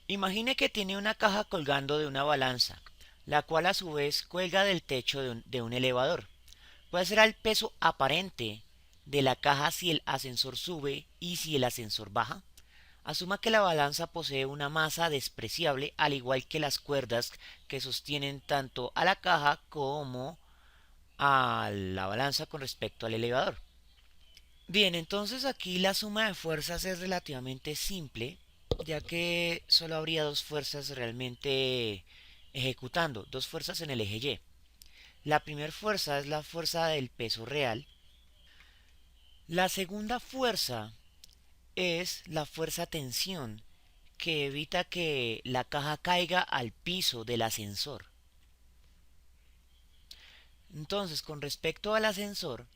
Imagine que tiene una caja colgando de una balanza, la cual a su vez cuelga del techo de un elevador. ¿Cuál será el peso aparente de la caja si el ascensor sube y si el ascensor baja? Asuma que la balanza posee una masa despreciable, al igual que las cuerdas que sostienen tanto a la caja como a la balanza con respecto al elevador. Bien, entonces aquí la suma de fuerzas es relativamente simple, ya que solo habría dos fuerzas realmente ejecutando, dos fuerzas en el eje Y. La primera fuerza es la fuerza del peso real. La segunda fuerza es la fuerza tensión, que evita que la caja caiga al piso del ascensor. Entonces, con respecto al ascensor,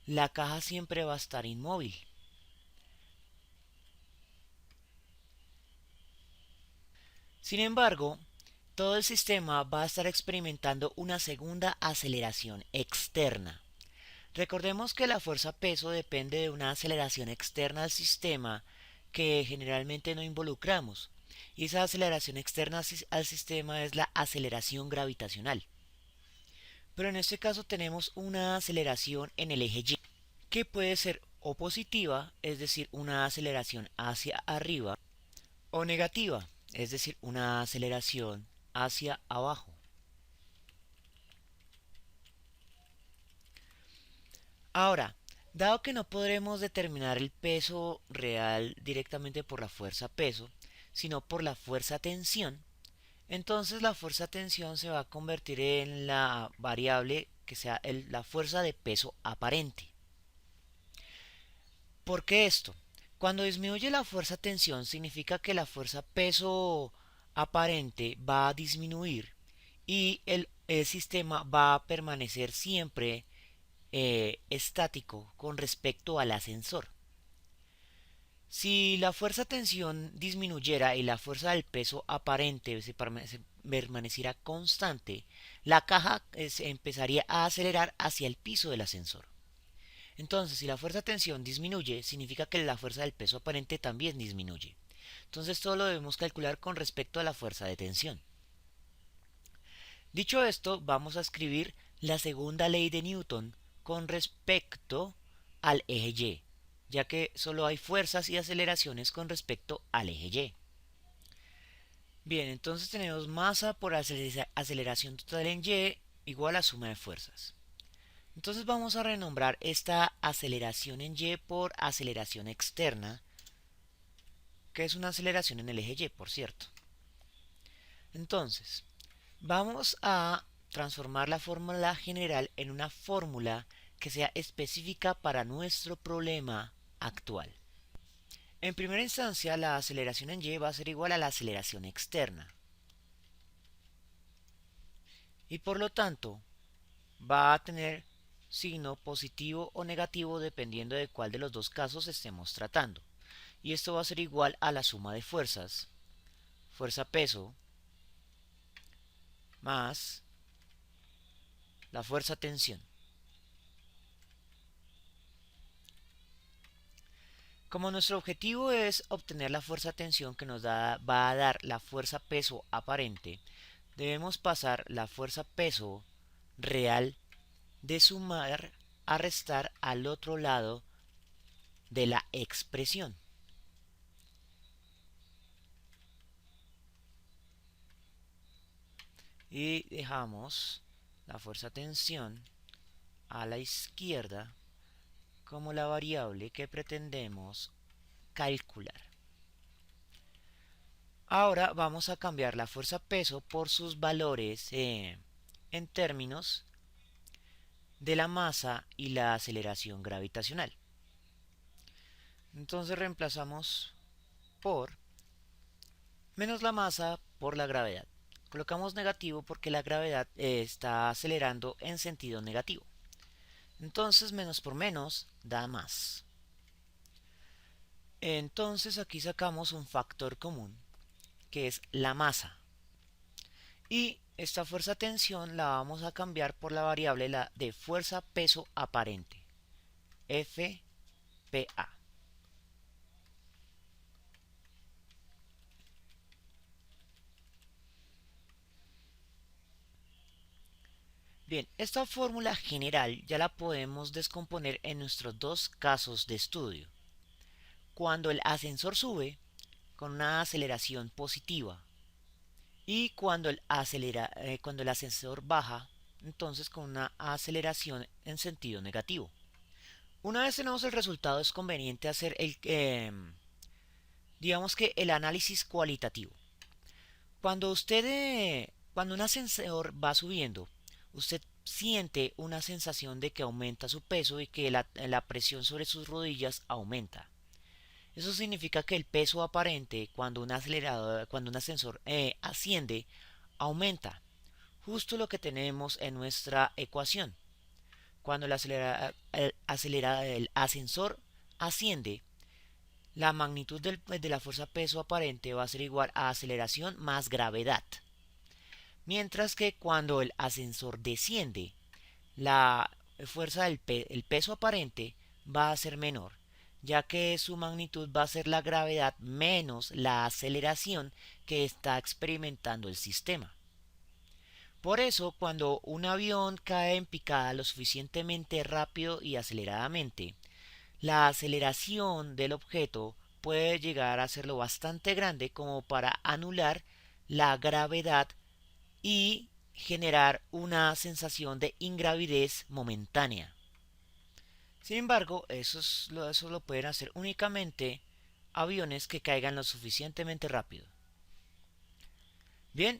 la caja siempre va a estar inmóvil. Sin embargo, todo el sistema va a estar experimentando una segunda aceleración externa. Recordemos que la fuerza peso depende de una aceleración externa al sistema que generalmente no involucramos, y esa aceleración externa al sistema es la aceleración gravitacional. Pero en este caso tenemos una aceleración en el eje Y, que puede ser o positiva, es decir, una aceleración hacia arriba, o negativa, es decir, una aceleración hacia abajo. Ahora, dado que no podremos determinar el peso real directamente por la fuerza peso, sino por la fuerza tensión, entonces la fuerza tensión se va a convertir en la variable que sea la fuerza de peso aparente. ¿Por qué esto? Cuando disminuye la fuerza tensión significa que la fuerza peso aparente va a disminuir y el sistema va a permanecer siempre estático con respecto al ascensor. Si la fuerza tensión disminuyera y la fuerza del peso aparente se permaneciera constante, la caja se empezaría a acelerar hacia el piso del ascensor. Entonces, si la fuerza tensión disminuye, significa que la fuerza del peso aparente también disminuye. Entonces, todo lo debemos calcular con respecto a la fuerza de tensión. Dicho esto, vamos a escribir la segunda ley de Newton con respecto al eje Y, ya que solo hay fuerzas y aceleraciones con respecto al eje Y. Bien, entonces tenemos masa por aceleración total en Y igual a suma de fuerzas. Entonces vamos a renombrar esta aceleración en Y por aceleración externa, que es una aceleración en el eje Y, por cierto. Entonces, vamos a transformar la fórmula general en una fórmula que sea específica para nuestro problema actual. En primera instancia, la aceleración en Y va a ser igual a la aceleración externa. Y por lo tanto, va a tener signo positivo o negativo dependiendo de cuál de los dos casos estemos tratando. Y esto va a ser igual a la suma de fuerzas, fuerza peso, más la fuerza tensión. Como nuestro objetivo es obtener la fuerza tensión que va a dar la fuerza peso aparente, debemos pasar la fuerza peso real de sumar a restar al otro lado de la expresión. Y dejamos la fuerza tensión a la izquierda como la variable que pretendemos calcular. Ahora vamos a cambiar la fuerza peso por sus valores en términos de la masa y la aceleración gravitacional. Entonces reemplazamos por menos la masa por la gravedad. Colocamos negativo porque la gravedad está acelerando en sentido negativo. Entonces menos por menos da más. Entonces aquí sacamos un factor común, que es la masa. Y esta fuerza tensión la vamos a cambiar por la variable de fuerza peso aparente, FPA. Bien, esta fórmula general ya la podemos descomponer en nuestros dos casos de estudio. Cuando el ascensor sube con una aceleración positiva y cuando el ascensor baja, entonces con una aceleración en sentido negativo. Una vez tenemos el resultado, es conveniente hacer digamos que el análisis cualitativo. Cuando un ascensor va subiendo, usted siente una sensación de que aumenta su peso y que la presión sobre sus rodillas aumenta. Eso significa que el peso aparente cuando un ascensor asciende, aumenta. Justo lo que tenemos en nuestra ecuación. Cuando el ascensor asciende, la magnitud de la fuerza peso aparente va a ser igual a aceleración más gravedad. Mientras que cuando el ascensor desciende, la fuerza el peso aparente va a ser menor, ya que su magnitud va a ser la gravedad menos la aceleración que está experimentando el sistema. Por eso, cuando un avión cae en picada lo suficientemente rápido y aceleradamente, la aceleración del objeto puede llegar a ser lo bastante grande como para anular la gravedad y generar una sensación de ingravidez momentánea. Sin embargo, eso lo pueden hacer únicamente aviones que caigan lo suficientemente rápido. Bien,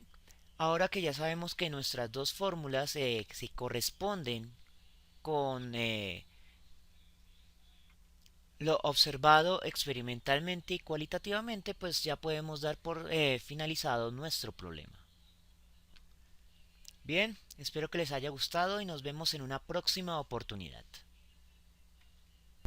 ahora que ya sabemos que nuestras dos fórmulas se corresponden con lo observado experimentalmente y cualitativamente, pues ya podemos dar por finalizado nuestro problema. Bien, espero que les haya gustado y nos vemos en una próxima oportunidad.